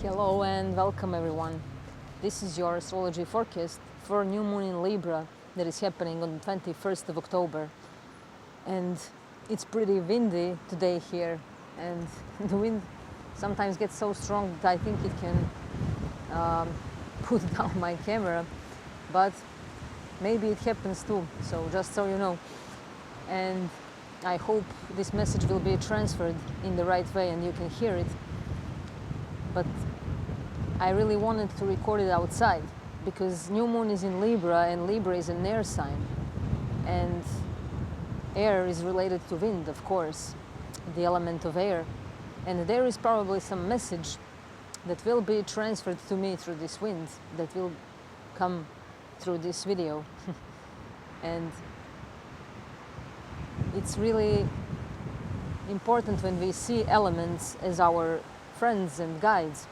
Hello and welcome everyone. This is your astrology forecast for new moon in Libra that is happening on the 21st of October. And it's pretty windy today here, and the wind sometimes gets so strong that I think it can put down my camera, but maybe it happens too, so just so you know. And I hope this message will be transferred in the right way and you can hear it. But I really wanted to record it outside because new moon is in Libra and Libra is an air sign, and air is related to wind, of course, the element of air, and there is probably some message that will be transferred to me through this wind that will come through this video. And it's really important when we see elements as our friends and guides.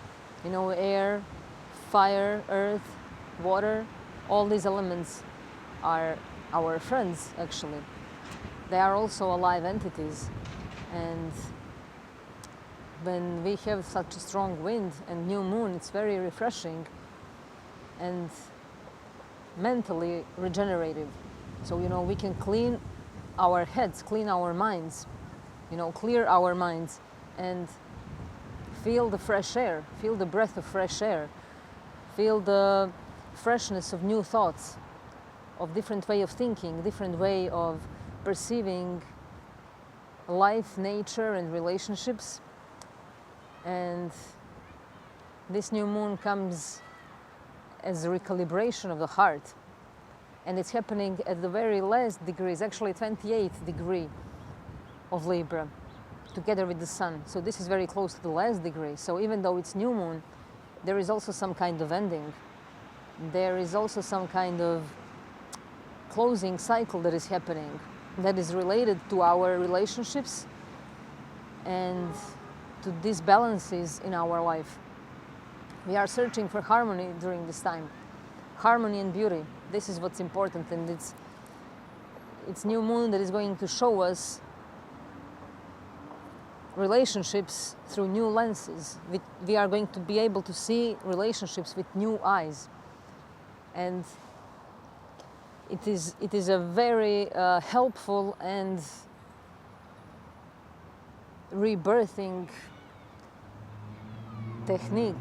You know, air, fire, earth, water, all these elements are our friends, actually. They are also alive entities. And when we have such a strong wind and new moon, it's very refreshing and mentally regenerative. So, you know, we can clean our heads, clean our minds, you know, clear our minds and feel the fresh air, feel the breath of fresh air, feel the freshness of new thoughts, of different way of thinking, different way of perceiving life, nature, and relationships. And this new moon comes as a recalibration of the heart. And it's happening at the very last degree, it's actually 28th degree of Libra, together with the sun. So this is very close to the last degree. So even though it's new moon, there is also some kind of ending. There is also some kind of closing cycle that is happening that is related to our relationships and to disbalances in our life. We are searching for harmony during this time. Harmony and beauty. This is what's important, and it's new moon that is going to show us relationships through new lenses. We are going to be able to see relationships with new eyes. And it is a very helpful and rebirthing technique,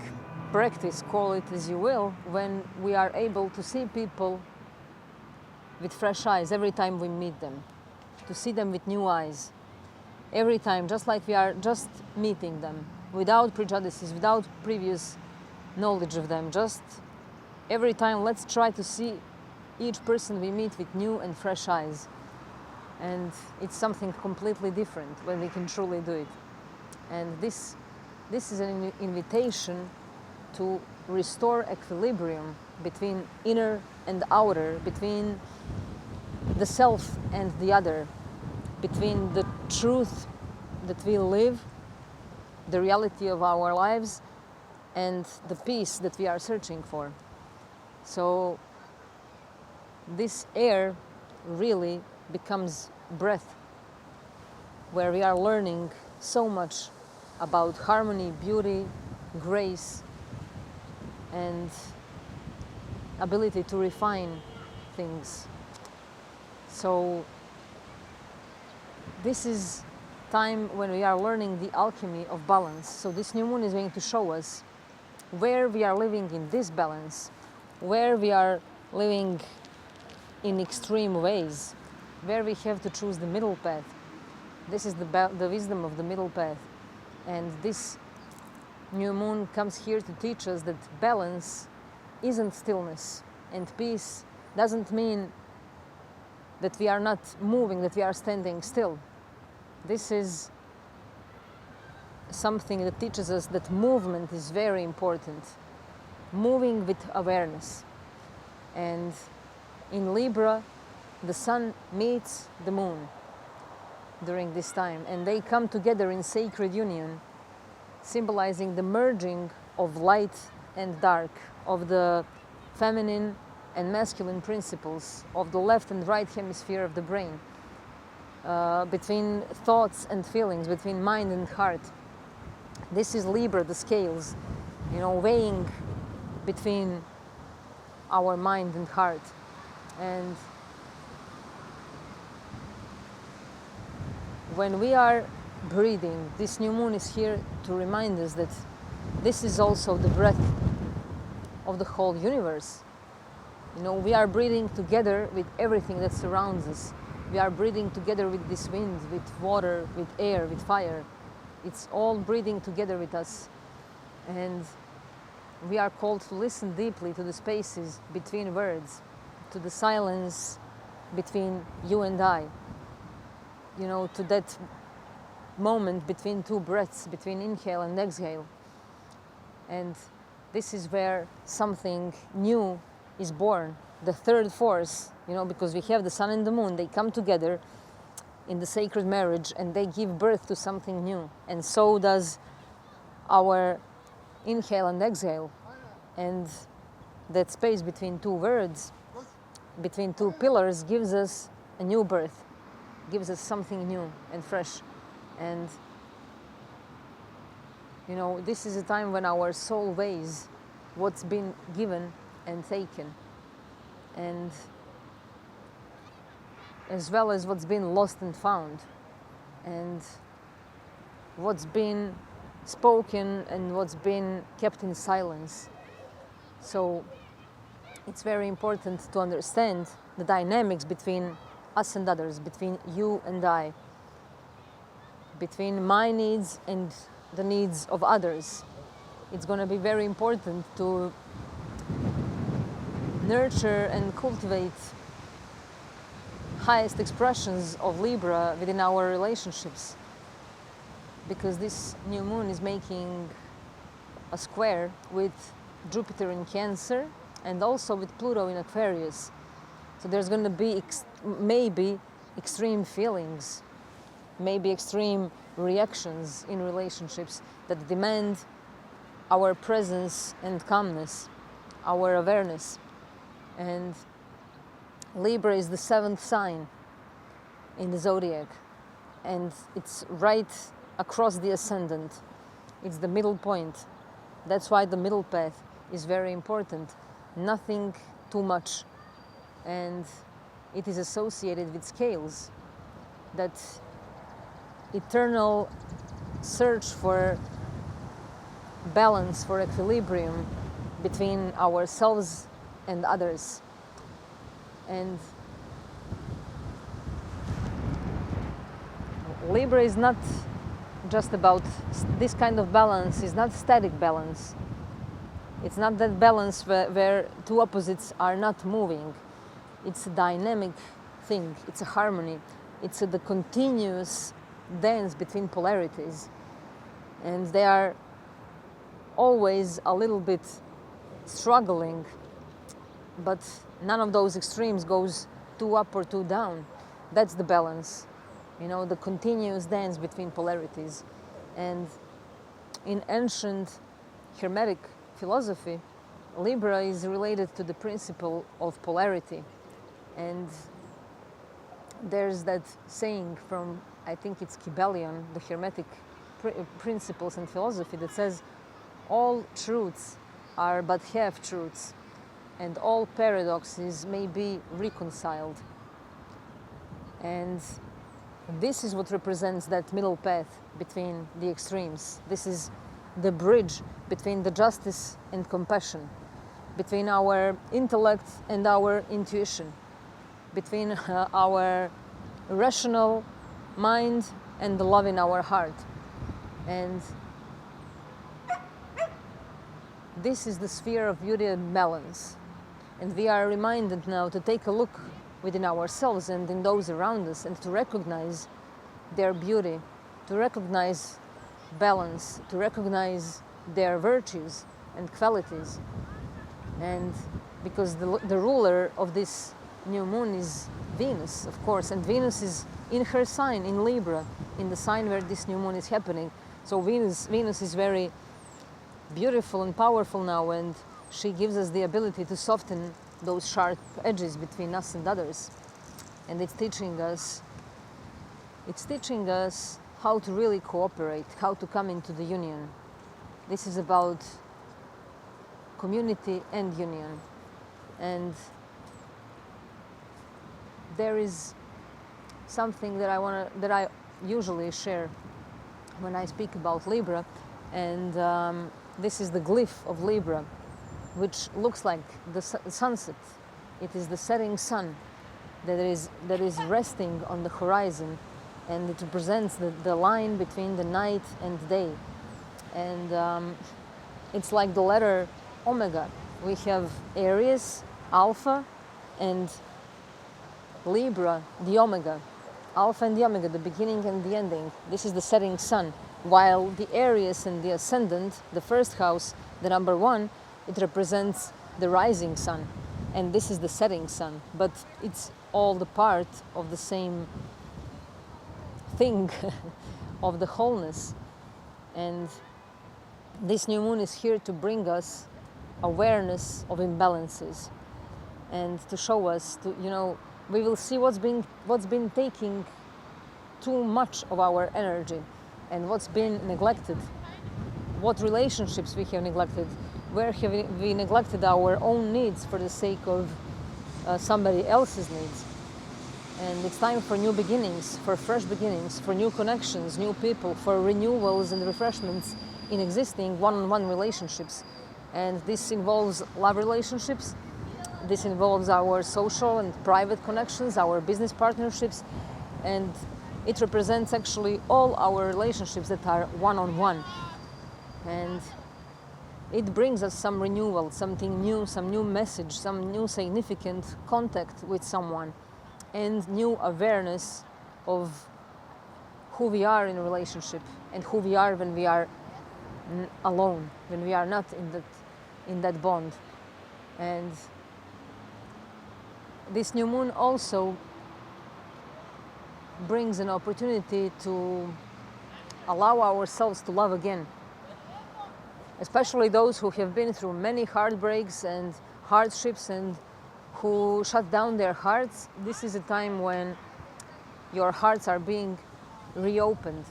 practice, call it as you will, when we are able to see people with fresh eyes every time we meet them, to see them with new eyes. Every time, just like we are just meeting them, without prejudices, without previous knowledge of them, just every time let's try to see each person we meet with new and fresh eyes. And it's something completely different when we can truly do it. And this is an invitation to restore equilibrium between inner and outer, between the self and the other, between the truth that we live, the reality of our lives, and the peace that we are searching for. So this air really becomes breath, where we are learning so much about harmony, beauty, grace, and ability to refine things. So this is time when we are learning the alchemy of balance. So this new moon is going to show us where we are living in disbalance, where we are living in extreme ways, where we have to choose the middle path. This is the wisdom of the middle path. And this new moon comes here to teach us that balance isn't stillness, and peace doesn't mean that we are not moving, that we are standing still. This is something that teaches us that movement is very important. Moving with awareness. And in Libra, the sun meets the moon during this time, and they come together in sacred union, symbolizing the merging of light and dark, of the feminine and masculine principles, of the left and right hemisphere of the brain, between thoughts and feelings, between mind and heart. This is Libra, the scales, weighing between our mind and heart. And when we are breathing, this new moon is here to remind us that this is also the breath of the whole universe. We are breathing together with everything that surrounds us. We are breathing together with this wind, with water, with air, with fire. It's all breathing together with us. And we are called to listen deeply to the spaces between words, to the silence between you and I, to that moment between two breaths, between inhale and exhale. And this is where something new is born, the third force, because we have the sun and the moon, they come together in the sacred marriage and they give birth to something new. And so does our inhale and exhale. And that space between two words, between two pillars, gives us a new birth, gives us something new and fresh. And this is a time when our soul weighs what's been given and taken, and as well as what's been lost and found, and what's been spoken and what's been kept in silence. So it's very important to understand the dynamics between us and others, between you and I, between my needs and the needs of others. It's going to be very important to nurture and cultivate highest expressions of Libra within our relationships, because this new moon is making a square with Jupiter in Cancer and also with Pluto in Aquarius. So there's going to be maybe extreme feelings, maybe extreme reactions in relationships that demand our presence and calmness, our awareness. And Libra is the 7th sign in the zodiac, and it's right across the ascendant. It's the middle point. That's why the middle path is very important. Nothing too much. And it is associated with scales, that eternal search for balance, for equilibrium between ourselves and others. And Libra is not just about this kind of balance, is not static balance. It's not that balance where two opposites are not moving. It's a dynamic thing, it's a harmony, it's the continuous dance between polarities. And they are always a little bit struggling, but none of those extremes goes too up or too down. That's the balance, the continuous dance between polarities. And in ancient Hermetic philosophy, Libra is related to the principle of polarity. And there's that saying from, I think it's Kybalion, the Hermetic principles and philosophy, that says all truths are but half-truths, and all paradoxes may be reconciled. And this is what represents that middle path between the extremes. This is the bridge between the justice and compassion, between our intellect and our intuition, between our rational mind and the love in our heart. And this is the sphere of beauty and balance. And we are reminded now to take a look within ourselves and in those around us, and to recognize their beauty, to recognize balance, to recognize their virtues and qualities. And because the ruler of this new moon is Venus, of course, and Venus is in her sign, in Libra, in the sign where this new moon is happening. So Venus is very beautiful and powerful now, and she gives us the ability to soften those sharp edges between us and others. And it's teaching us how to really cooperate, how to come into the union. This is about community and union. And there is something that I usually share when I speak about Libra, and this is the glyph of Libra, which looks like the sunset. It is the setting sun that is resting on the horizon, and it represents the line between the night and day. And it's like the letter Omega. We have Aries, Alpha, and Libra, the Omega. Alpha and the Omega, the beginning and the ending. This is the setting sun. While the Aries and the Ascendant, the first house, the number 1, it represents the rising sun. And this is the setting sun. But it's all the part of the same thing, of the wholeness. And this new moon is here to bring us awareness of imbalances and to show us, we will see what's been taking too much of our energy and what's been neglected, what relationships we have neglected, where have we neglected our own needs for the sake of somebody else's needs. And it's time for new beginnings, for fresh beginnings, for new connections, new people, for renewals and refreshments in existing one-on-one relationships. And this involves love relationships. This involves our social and private connections, our business partnerships, and it represents actually all our relationships that are one-on-one. And it brings us some renewal, something new, some new message, some new significant contact with someone, and new awareness of who we are in a relationship and who we are when we are alone, when we are not in that bond. And this new moon also brings an opportunity to allow ourselves to love again, especially those who have been through many heartbreaks and hardships and who shut down their hearts. This is a time when your hearts are being reopened,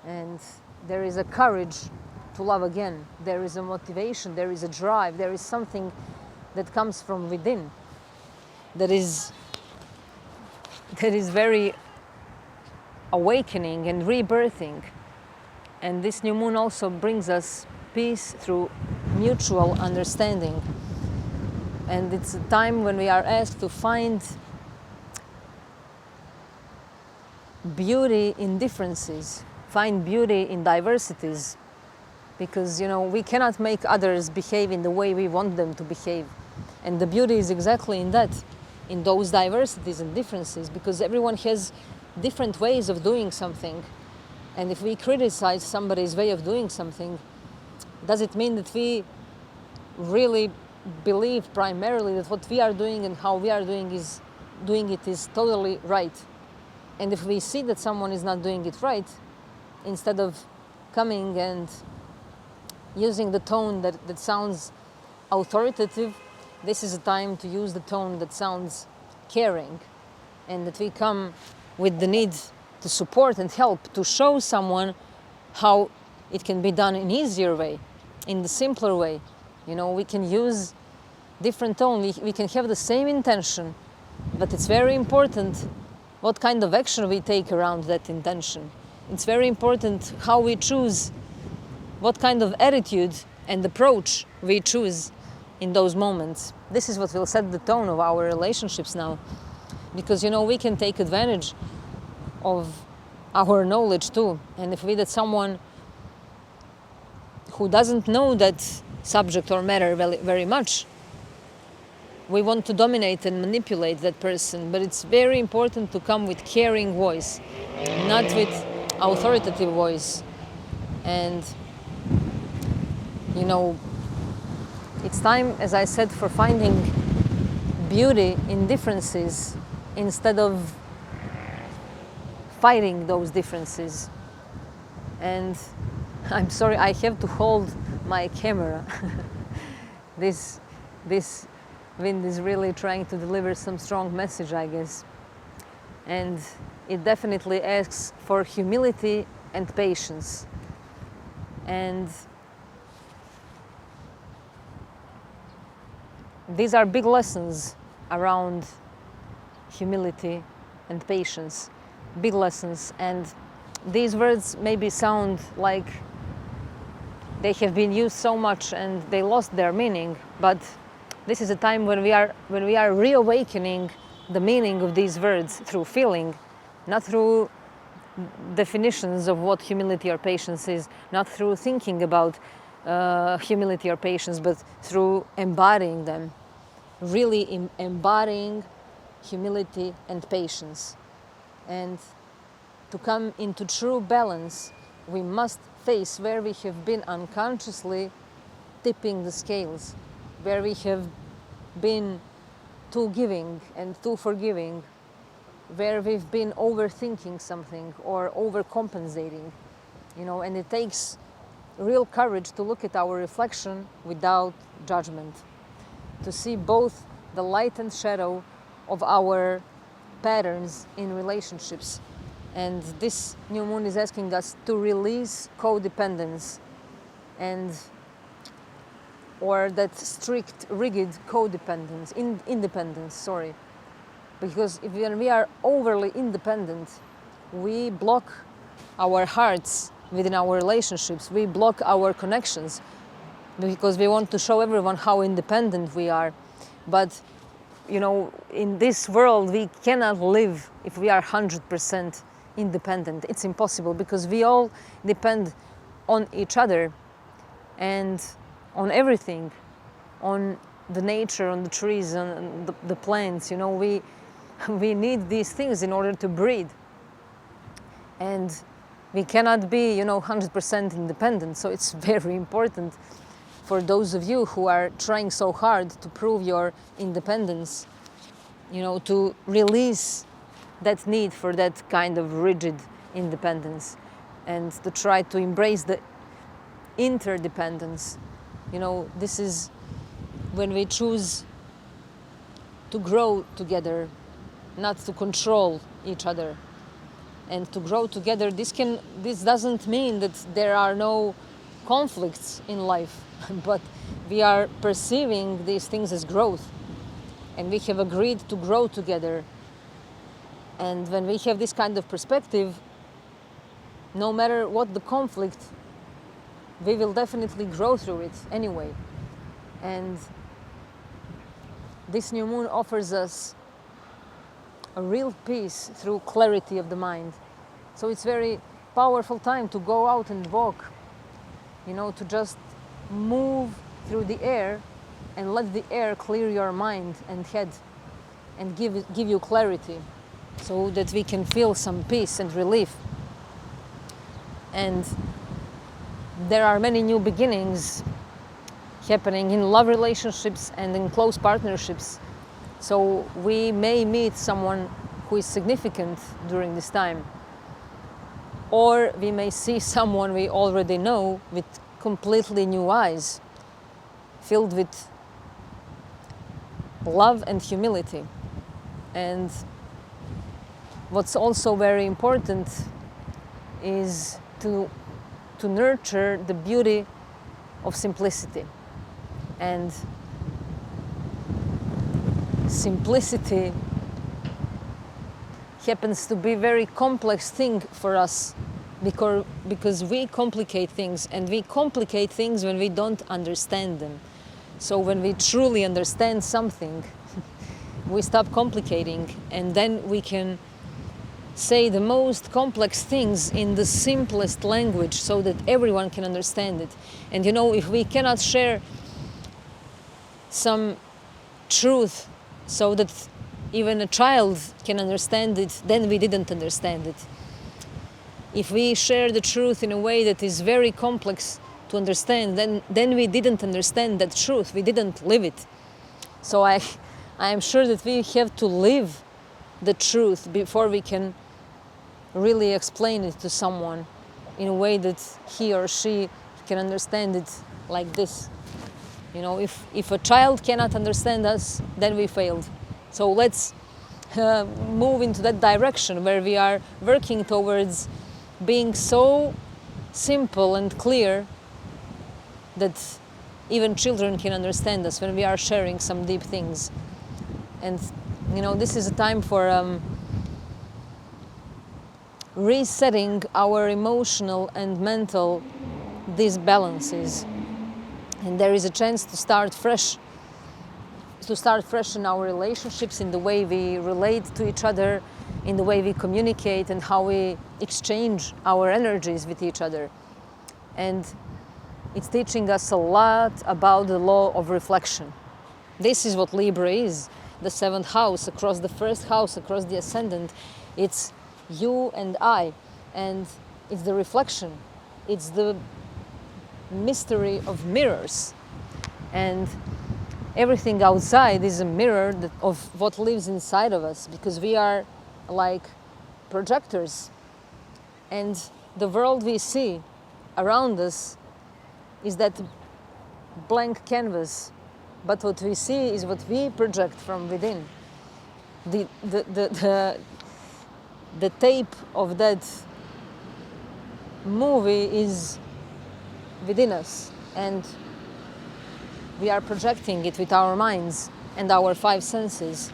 and there is a courage to love again. There is a motivation, there is a drive, there is something that comes from within that is very awakening and rebirthing. And this new moon also brings us peace through mutual understanding. And it's a time when we are asked to find beauty in differences, find beauty in diversities, because we cannot make others behave in the way we want them to behave. And the beauty is exactly in that, in those diversities and differences, because everyone has different ways of doing something. And if we criticize somebody's way of doing something, does it mean that we really believe primarily that what we are doing and how we are doing it is totally right? And if we see that someone is not doing it right, instead of coming and using the tone that sounds authoritative, this is a time to use the tone that sounds caring, and that we come with the need to support and help, to show someone how it can be done in an easier way, in the simpler way. We can use different tone, we can have the same intention, but it's very important what kind of action we take around that intention. It's very important how we choose, what kind of attitude and approach we choose in those moments. This is what will set the tone of our relationships now. Because, we can take advantage of our knowledge too. And if we get someone who doesn't know that subject or matter very much, we want to dominate and manipulate that person. But it's very important to come with caring voice, not with authoritative voice. And, it's time, as I said, for finding beauty in differences instead of fighting those differences. And I'm sorry, I have to hold my camera. This wind is really trying to deliver some strong message, I guess. And it definitely asks for humility and patience. And these are big lessons around humility and patience, big lessons. And these words maybe sound like they have been used so much and they lost their meaning, but this is a time when we are reawakening the meaning of these words through feeling, not through definitions of what humility or patience is, not through thinking about humility or patience, but through embodying them, really embodying humility and patience. And to come into true balance, we must face where we have been unconsciously tipping the scales, where we have been too giving and too forgiving, where we've been overthinking something or overcompensating, and it takes real courage to look at our reflection without judgment, to see both the light and shadow of our patterns in relationships. And this new moon is asking us to release codependence or that strict, rigid codependence, independence, because when we are overly independent, we block our hearts within our relationships, we block our connections, because we want to show everyone how independent we are. But in this world, we cannot live if we are 100% independent. It's impossible, because we all depend on each other and on everything, on the nature, on the trees, on the plants. We need these things in order to breathe. And we cannot be, 100% independent. So it's very important for those of you who are trying so hard to prove your independence, to release that need for that kind of rigid independence and to try to embrace the interdependence. This is when we choose to grow together, not to control each other. And to grow together, this doesn't mean that there are no conflicts in life, but we are perceiving these things as growth. And we have agreed to grow together. And when we have this kind of perspective, no matter what the conflict, we will definitely grow through it anyway. And this new moon offers us a real peace through clarity of the mind. So it's very powerful time to go out and walk, to just move through the air and let the air clear your mind and head and give you clarity, so that we can feel some peace and relief. And there are many new beginnings happening in love relationships and in close partnerships. So we may meet someone who is significant during this time. Or we may see someone we already know with completely new eyes, filled with love and humility. And what's also very important is to nurture the beauty of simplicity. And simplicity happens to be a very complex thing for us, because we complicate things, and we complicate things when we don't understand them. So when we truly understand something, we stop complicating, and then we can say the most complex things in the simplest language so that everyone can understand it. And if we cannot share some truth so that even a child can understand it, then we didn't understand it. If we share the truth in a way that is very complex to understand, then we didn't understand that truth. We didn't live it. So I am sure that we have to live the truth before we can really explain it to someone in a way that he or she can understand it like this. If a child cannot understand us, then we failed. So let's move into that direction where we are working towards being so simple and clear that even children can understand us when we are sharing some deep things. And this is a time for resetting our emotional and mental disbalances. And there is a chance to start fresh in our relationships, in the way we relate to each other, in the way we communicate, and how we exchange our energies with each other. And it's teaching us a lot about the law of reflection. This is what Libra is, the 7th house, across the 1st house, across the ascendant. It's you and I, and it's the reflection. It's the mystery of mirrors. And everything outside is a mirror of what lives inside of us, because we are like projectors. And the world we see around us is that blank canvas, but what we see is what we project from within. The tape of that movie is within us, and we are projecting it with our minds and our 5 senses,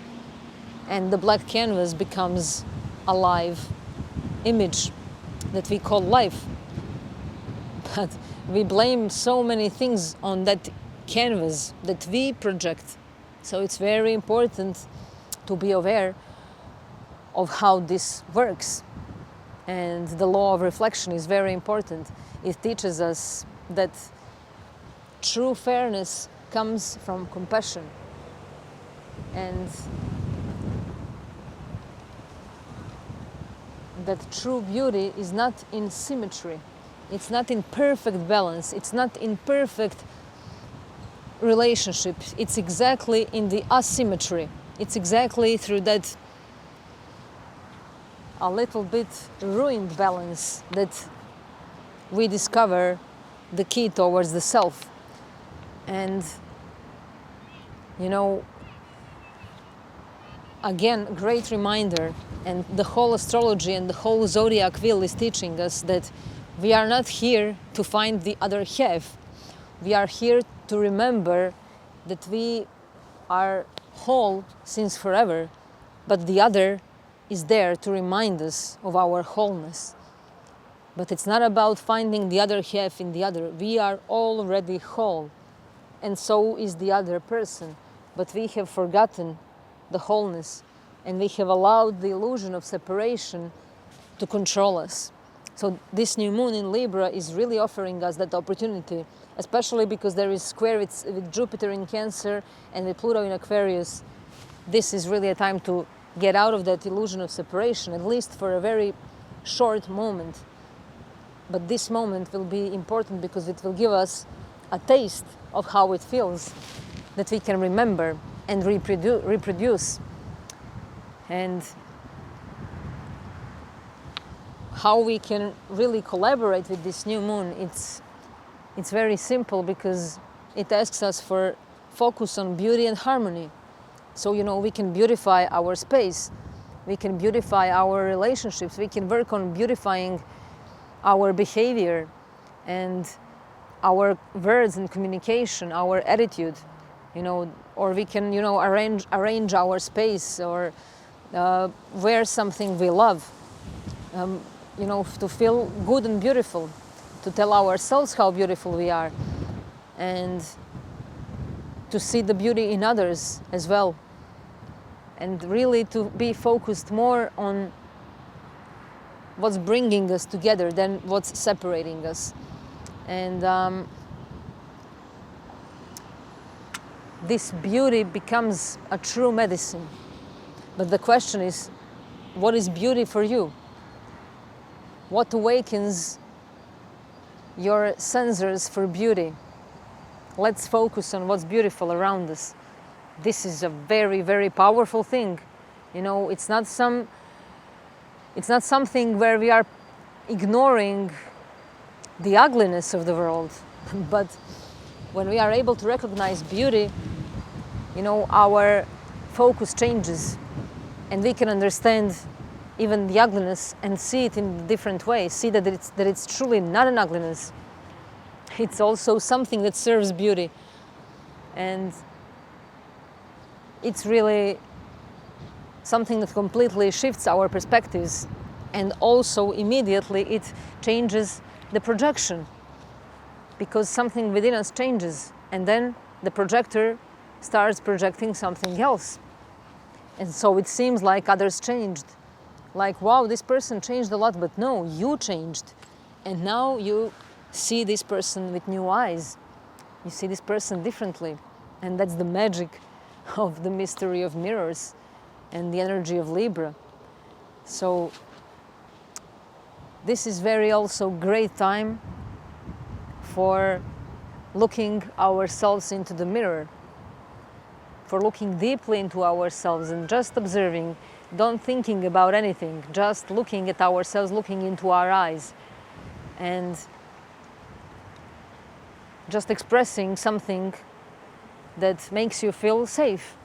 and the black canvas becomes a live image that we call life. But we blame so many things on that canvas that we project. So it's very important to be aware of how this works. And the law of reflection is very important. It teaches us that true fairness comes from compassion. And that true beauty is not in symmetry. It's not in perfect balance. It's not in perfect relationship. It's exactly in the asymmetry. It's exactly through that a little bit ruined balance that we discover the key towards the self. And again, a great reminder, and the whole astrology and the whole zodiac wheel is teaching us that we are not here to find the other half. We are here to remember that we are whole since forever, but the other is there to remind us of our wholeness. But it's not about finding the other half in the other. We are already whole, and so is the other person. But we have forgotten the wholeness, and we have allowed the illusion of separation to control us. So this new moon in Libra is really offering us that opportunity, especially because there is square with Jupiter in Cancer and with Pluto in Aquarius. This is really a time to get out of that illusion of separation, at least for a very short moment. But this moment will be important because it will give us a taste of how it feels, that we can remember and reproduce. And how we can really collaborate with this new moon, it's very simple, because it asks us for focus on beauty and harmony. So, we can beautify our space, we can beautify our relationships, we can work on beautifying our behavior and our words and communication, our attitude, or we can, arrange our space, or wear something we love, to feel good and beautiful, to tell ourselves how beautiful we are, and to see the beauty in others as well, and really to be focused more on what's bringing us together than what's separating us. And this beauty becomes a true medicine. But the question is, what is beauty for you? What awakens your sensors for beauty? Let's focus on what's beautiful around us. This is a very, very powerful thing. It's not something where we are ignoring the ugliness of the world. But when we are able to recognize beauty, our focus changes, and we can understand even the ugliness and see it in a different way. See that it's truly not an ugliness. it's also something that serves beauty. And it's really something that completely shifts our perspectives, and also immediately it changes the projection, because something within us changes, and then the projector starts projecting something else. And so it seems like others changed, like, wow, this person changed a lot, but no, you changed, and now you see this person with new eyes, you see this person differently. And that's the magic of the mystery of mirrors and the energy of Libra. So this is very also great time for looking ourselves into the mirror, for looking deeply into ourselves and just observing, don't thinking about anything, just looking at ourselves, looking into our eyes, and just expressing something that makes you feel safe.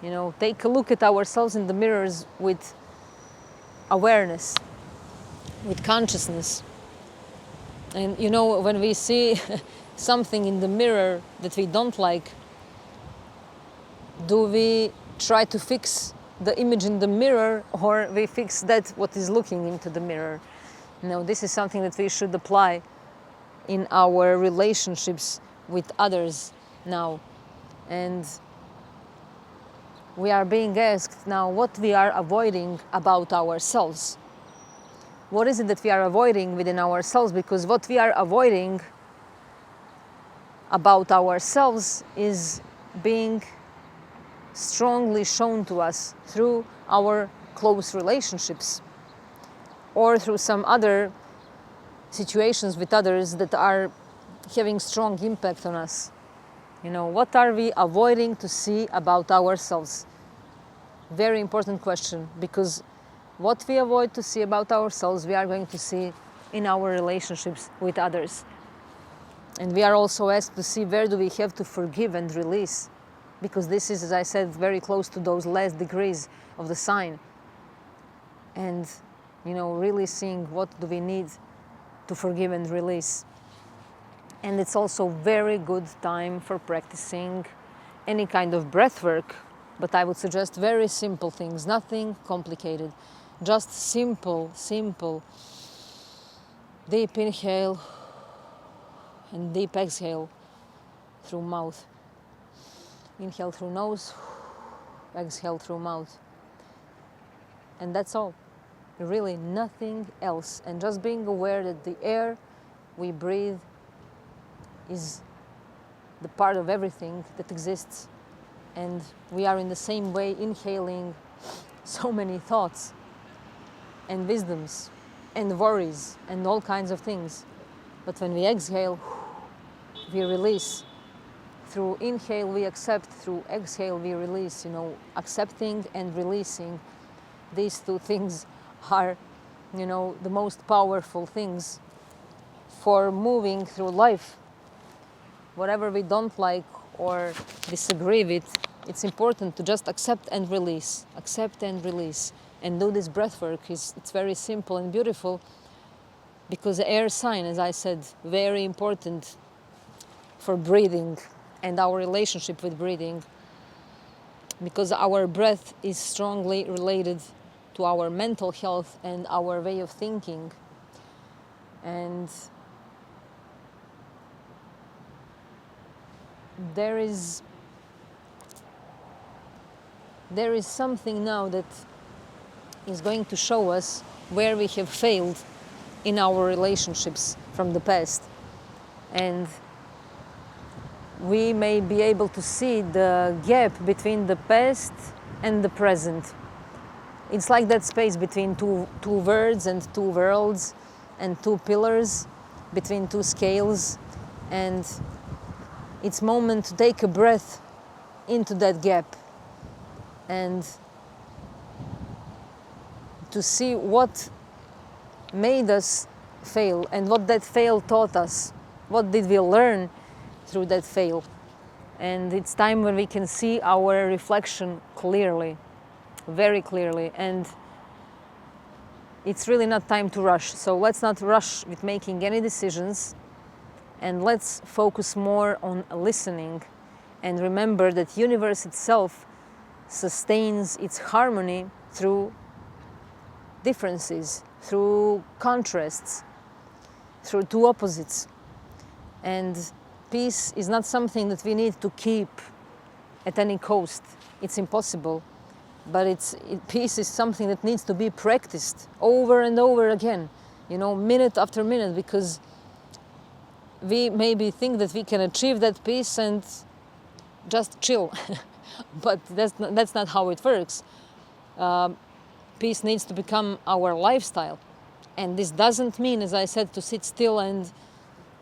You know, take a look at ourselves in the mirrors with awareness, with consciousness. And you know, when we see something in the mirror that we don't like, do we try to fix the image in the mirror, or we fix that what is looking into the mirror? You know, this is something that we should apply in our relationships with others now. And we are being asked now what we are avoiding about ourselves. What is it that we are avoiding within ourselves? Because what we are avoiding about ourselves is being strongly shown to us through our close relationships, or through some other situations with others that are having strong impact on us. You know, what are we avoiding to see about ourselves? Very important question, because what we avoid to see about ourselves, we are going to see in our relationships with others. And we are also asked to see where do we have to forgive and release, because this is, as I said, very close to those last degrees of the sign. And, you know, really seeing what do we need to forgive and release. And it's also very good time for practicing any kind of breath work, but I would suggest very simple things, nothing complicated, just simple, deep inhale and deep exhale through mouth. Inhale through nose, exhale through mouth. And that's all, really nothing else. And just being aware that the air we breathe is the part of everything that exists, and we are in the same way inhaling so many thoughts and wisdoms and worries and all kinds of things. But when we exhale, we release. Through inhale we accept, through exhale we release. You know, accepting and releasing, these two things are, you know, the most powerful things for moving through life. Whatever we don't like or disagree with, it's important to just accept and release, and do this breath work. It's very simple and beautiful, because the air sign, as I said, very important for breathing and our relationship with breathing, because our breath is strongly related to our mental health and our way of thinking. And there is something now that is going to show us where we have failed in our relationships from the past. And we may be able to see the gap between the past and the present. It's like that space between two words and two worlds and two pillars, between two scales. And it's moment to take a breath into that gap and to see what made us fail and what that fail taught us. What did we learn through that fail? And it's time when we can see our reflection clearly, very clearly. And it's really not time to rush. So let's not rush with making any decisions. and let's focus more on listening and remember that universe itself sustains its harmony through differences, through contrasts, through two opposites. And peace is not something that we need to keep at any cost. It's impossible. But peace is something that needs to be practiced over and over again, you know, minute after minute, because we maybe think that we can achieve that peace and just chill. But that's not how it works. Peace needs to become our lifestyle. And this doesn't mean, as I said, to sit still and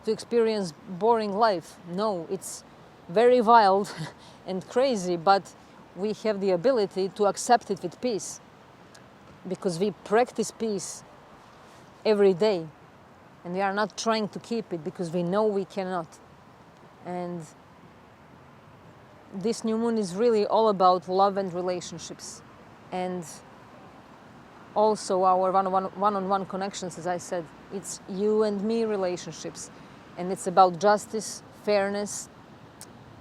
to experience boring life. No, it's very wild and crazy, but we have the ability to accept it with peace, because we practice peace every day, and we are not trying to keep it because we know we cannot. And this new moon is really all about love and relationships, and also our one-on-one connections. As I said, it's you and me relationships, and it's about justice, fairness,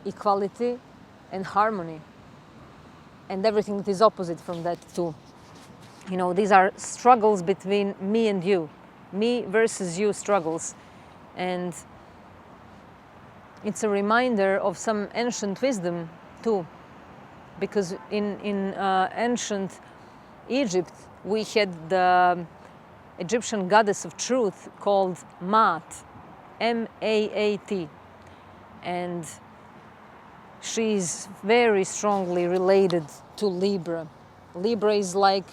equality, and harmony, and everything that is opposite from that too. You know, these are struggles between me and you, me versus you struggles. And it's a reminder of some ancient wisdom too, because in ancient Egypt we had the Egyptian goddess of truth called Maat, M-A-A-T, and she's very strongly related to Libra. Libra is like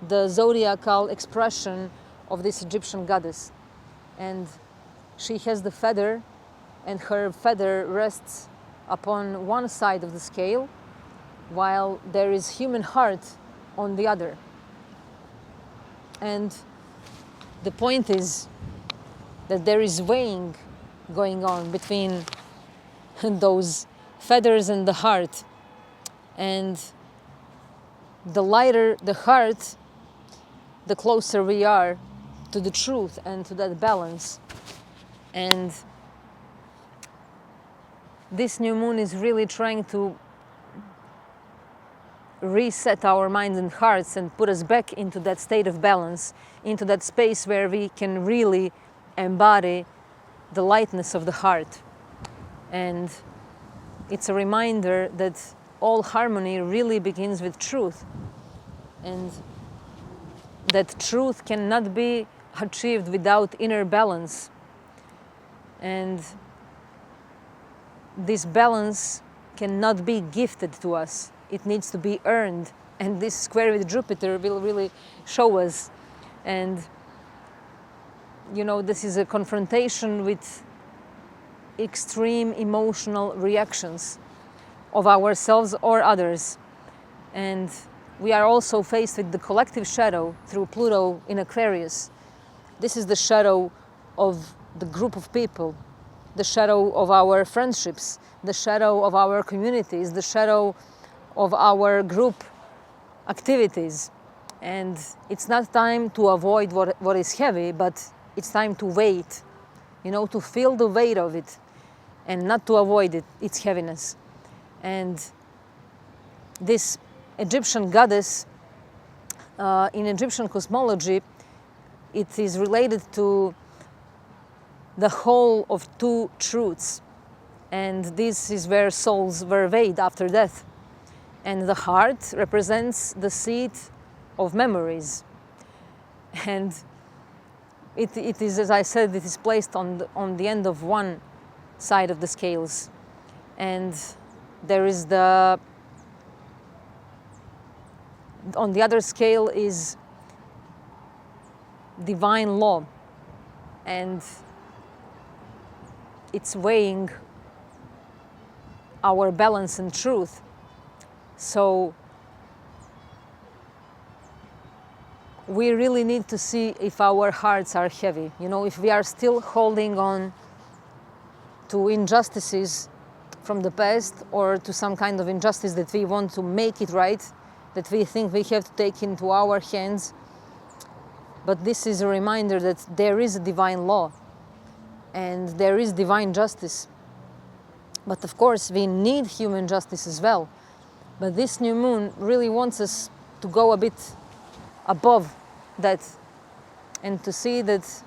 the zodiacal expression of this Egyptian goddess, and she has the feather, and her feather rests upon one side of the scale, while there is human heart on the other. And the point is that there is weighing going on between those feathers and the heart, and the lighter the heart, the closer we are to the truth and to that balance. And this new moon is really trying to reset our minds and hearts and put us back into that state of balance, into that space where we can really embody the lightness of the heart. And it's a reminder that all harmony really begins with truth, and that truth cannot be achieved without inner balance. And this balance cannot be gifted to us. It needs to be earned. And this square with Jupiter will really show us. And, you know, this is a confrontation with extreme emotional reactions of ourselves or others. And we are also faced with the collective shadow through Pluto in Aquarius. This is the shadow of the group of people, the shadow of our friendships, the shadow of our communities, the shadow of our group activities. And it's not time to avoid what is heavy, but it's time to wait, you know, to feel the weight of it and not to avoid its heaviness. And this Egyptian goddess, in Egyptian cosmology, it is related to the whole of two truths. And this is where souls were weighed after death. And the heart represents the seat of memories. And it is, as I said, it is placed on the end of one side of the scales. And there is on the other scale is divine law. And it's weighing our balance and truth. So we really need to see if our hearts are heavy. You know, if we are still holding on to injustices from the past, or to some kind of injustice that we want to make it right, that we think we have to take into our hands. But this is a reminder that there is a divine law. and there is divine justice. But of course, we need human justice as well. But this new moon really wants us to go a bit above that and to see that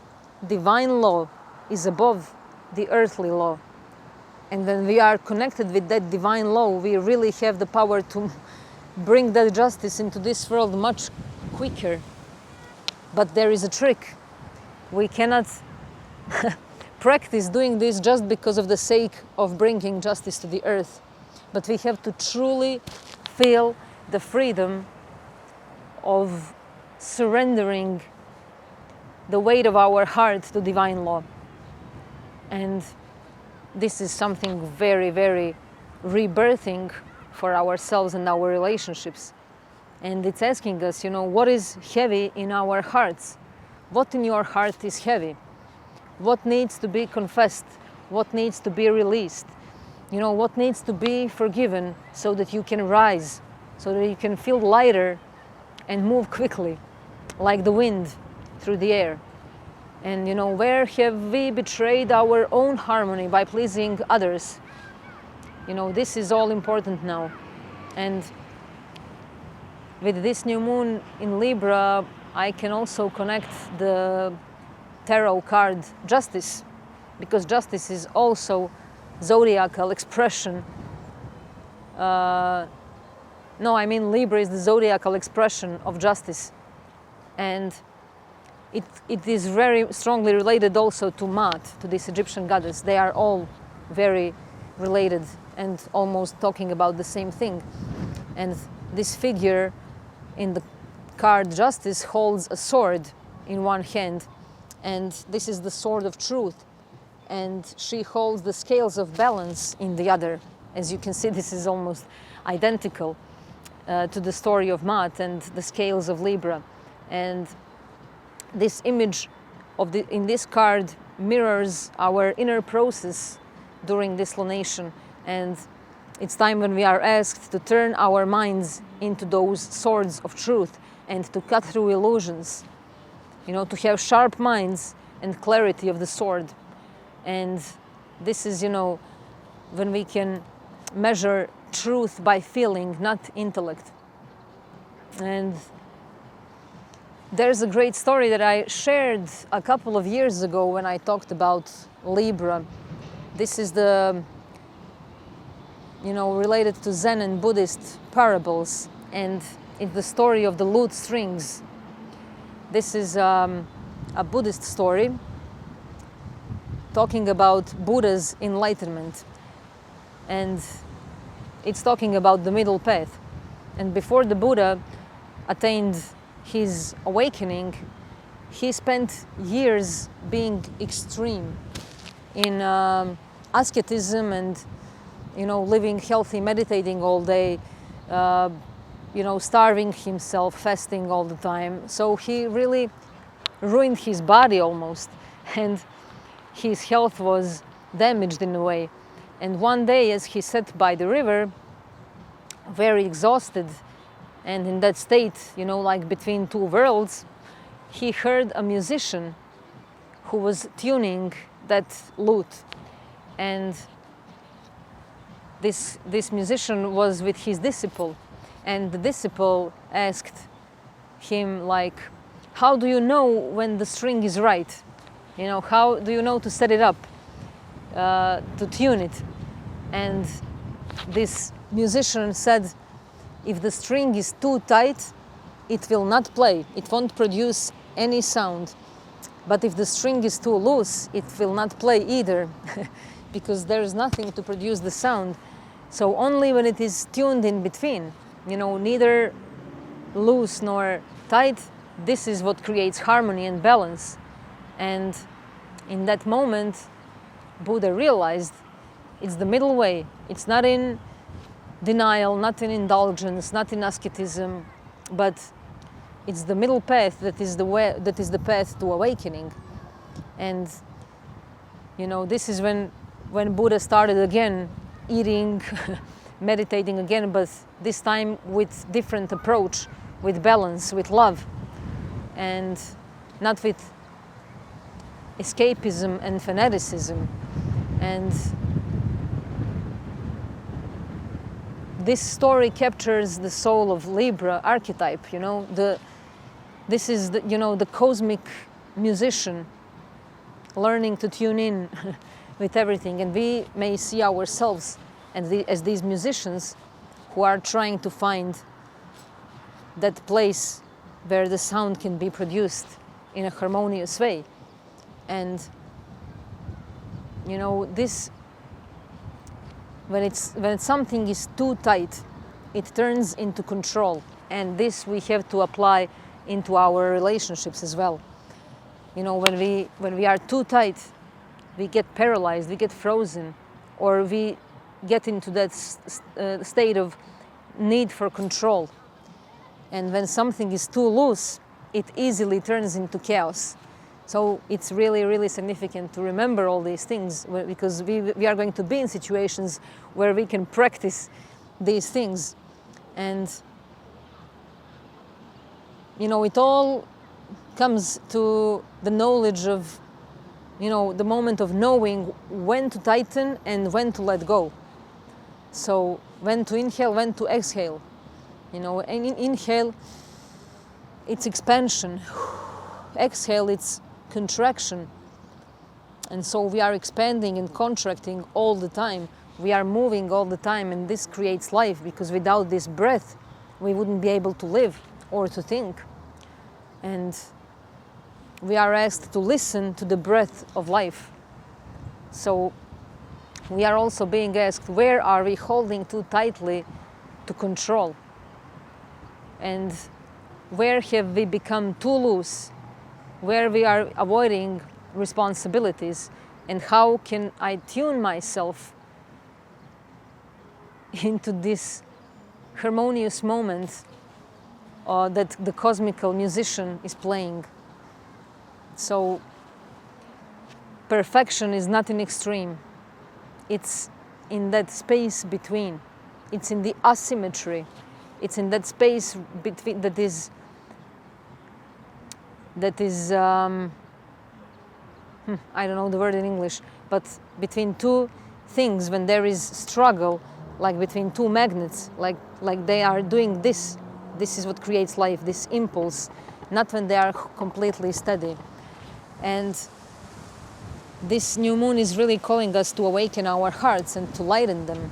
divine law is above the earthly law. And when we are connected with that divine law, we really have the power to bring that justice into this world much quicker. But there is a trick. We cannot practice doing this just because of the sake of bringing justice to the earth. But we have to truly feel the freedom of surrendering the weight of our heart to divine law. And this is something very, very rebirthing for ourselves and our relationships. And it's asking us, what is heavy in our hearts? What in your heart is heavy? What needs to be confessed? What needs to be released? What needs to be forgiven so that you can rise, so that you can feel lighter and move quickly, like the wind through the air. And where have we betrayed our own harmony by pleasing others? This is all important now. And with this new moon in Libra, I can also connect the tarot card Justice, because justice is also zodiacal expression. Libra is the zodiacal expression of justice. And it is very strongly related also to Maat, to this Egyptian goddess. They are all very related and almost talking about the same thing. And this figure in the card Justice holds a sword in one hand, and this is the sword of truth. And she holds the scales of balance in the other. As you can see, this is almost identical to the story of Maat and the scales of Libra. And this image in this card mirrors our inner process during this lunation. And it's time when we are asked to turn our minds into those swords of truth and to cut through illusions, to have sharp minds and clarity of the sword. And this is, when we can measure truth by feeling, not intellect. And there's a great story that I shared a couple of years ago when I talked about Libra. This is related to Zen and Buddhist parables, and it's the story of the lute strings. This is a Buddhist story talking about Buddha's enlightenment, and it's talking about the middle path. And before the Buddha attained his awakening, he spent years being extreme in asceticism and living healthy, meditating all day, starving himself, fasting all the time. So he really ruined his body almost, and his health was damaged in a way. And one day, as he sat by the river, very exhausted and in that state, like between two worlds, he heard a musician who was tuning that lute. And this musician was with his disciple, and the disciple asked him, like, how do you know when the string is right? How do you know to set it up, to tune it? And this musician said, if the string is too tight, it will not play, it won't produce any sound. But if the string is too loose, it will not play either, because there is nothing to produce the sound. So only when it is tuned in between, neither loose nor tight, this is what creates harmony and balance. And in that moment, Buddha realized it's the middle way. It's not in denial, not in indulgence, not in asceticism, but it's the middle path that is the way, that is the path to awakening. And this is when Buddha started again eating, meditating again, but this time with different approach, with balance, with love, and not with escapism and fanaticism. And this story captures the soul of Libra archetype, you know. This is the, you know, the cosmic musician learning to tune in with everything, and we may see ourselves as these musicians who are trying to find that place where the sound can be produced in a harmonious way. And you know, this, when something is too tight, it turns into control, and this we have to apply into our relationships as well. You know, when we are too tight, we get paralyzed, we get frozen, or we get into that state of need for control. And when something is too loose, it easily turns into chaos. So it's really, really significant to remember all these things, because we are going to be in situations where we can practice these things. And you know, it all comes to the knowledge of, you know, the moment of knowing when to tighten and when to let go. So when to inhale, when to exhale. You know, and inhale, it's expansion. Exhale, it's contraction. And so we are expanding and contracting all the time. We are moving all the time, and this creates life, because without this breath, we wouldn't be able to live or to think. And we are asked to listen to the breath of life. So we are also being asked, where are we holding too tightly to control? And where have we become too loose? Where we are avoiding responsibilities? And how can I tune myself into this harmonious moment that the cosmical musician is playing? So perfection is not in extreme. It's in that space between. It's in the asymmetry. It's in that space between that is I don't know the word in English, but between two things, when there is struggle, like between two magnets, like they are doing this. This is what creates life, this impulse, not when they are completely steady. And this new moon is really calling us to awaken our hearts and to lighten them,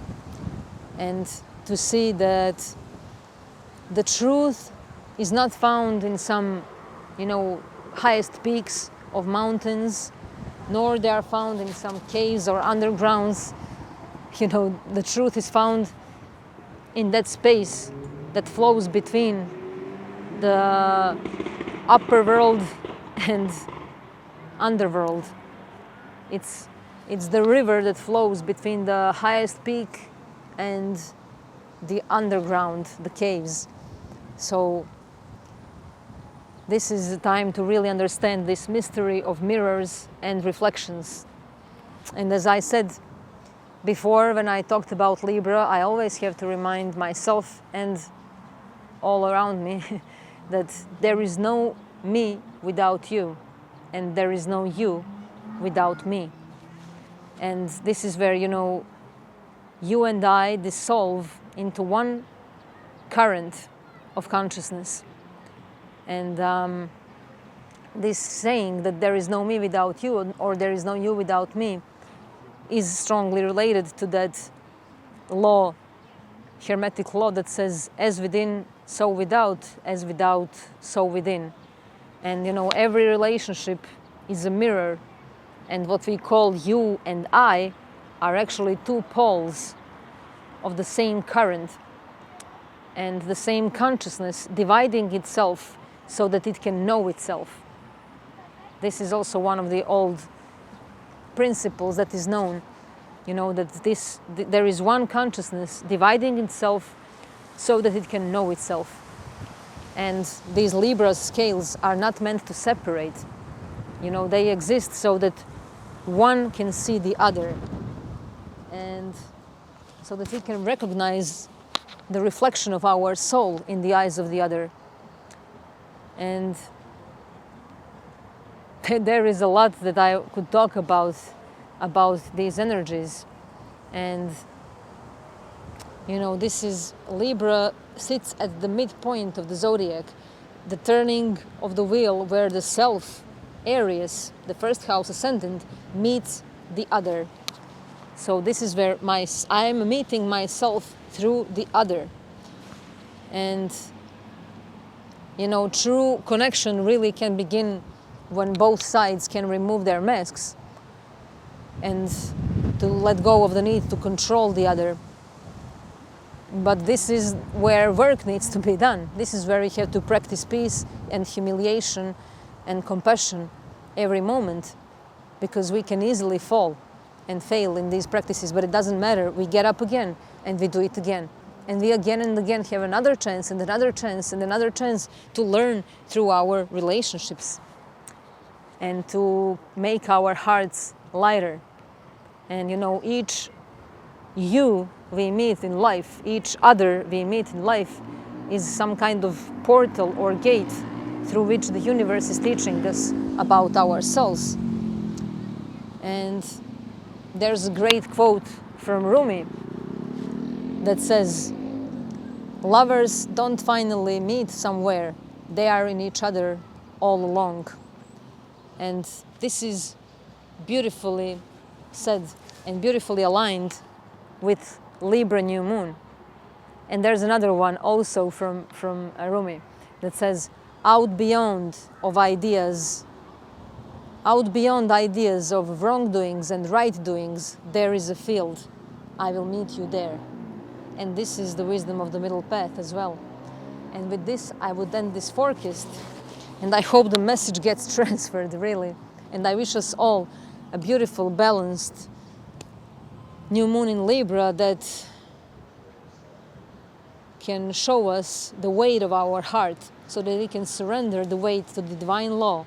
and to see that the truth is not found in some, you know, highest peaks of mountains, nor they are found in some caves or undergrounds. You know, the truth is found in that space that flows between the upper world and underworld. It's the river that flows between the highest peak and the underground, the caves. So this is the time to really understand this mystery of mirrors and reflections. And as I said before, when I talked about Libra, I always have to remind myself and all around me that there is no me without you, and there is no you without me. And this is where, you know, you and I dissolve into one current of consciousness. And this saying that there is no me without you, or there is no you without me, is strongly related to that law, Hermetic law, that says, as within, so without, as without, so within. And you know, every relationship is a mirror, and what we call you and I are actually two poles of the same current and the same consciousness dividing itself so that it can know itself. This is also one of the old principles that is known, you know, that there is one consciousness dividing itself so that it can know itself. And these Libra scales are not meant to separate. You know, they exist so that one can see the other, and so that we can recognize the reflection of our soul in the eyes of the other. And there is a lot that I could talk about these energies. And you know, this is Libra sits at the midpoint of the zodiac, the turning of the wheel where the self, Aries, the first house ascendant, meets the other. So this is where I am meeting myself through the other. And you know, true connection really can begin when both sides can remove their masks and to let go of the need to control the other. But this is where work needs to be done. This is where we have to practice peace and humiliation and compassion every moment, because we can easily fall and fail in these practices, but it doesn't matter. We get up again and we do it again. And we again and again have another chance and another chance and another chance to learn through our relationships and to make our hearts lighter. And you know, each you we meet in life, each other we meet in life is some kind of portal or gate through which the universe is teaching us about ourselves. And there's a great quote from Rumi that says, lovers don't finally meet somewhere, they are in each other all along. And this is beautifully said and beautifully aligned with Libra New Moon. And there's another one also from Rumi that says, out beyond ideas of wrongdoings and right doings, there is a field. I will meet you there. And this is the wisdom of the middle path as well. And with this, I would end this forecast. And I hope the message gets transferred, really. And I wish us all a beautiful, balanced new moon in Libra that can show us the weight of our heart so that we can surrender the weight to the divine law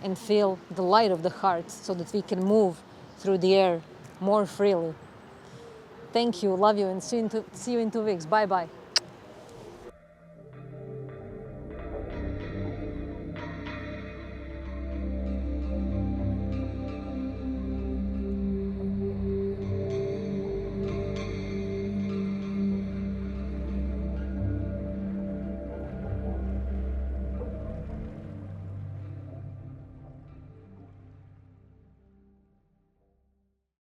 and feel the light of the heart so that we can move through the air more freely. Thank you, love you, and see you in 2 weeks. Bye-bye.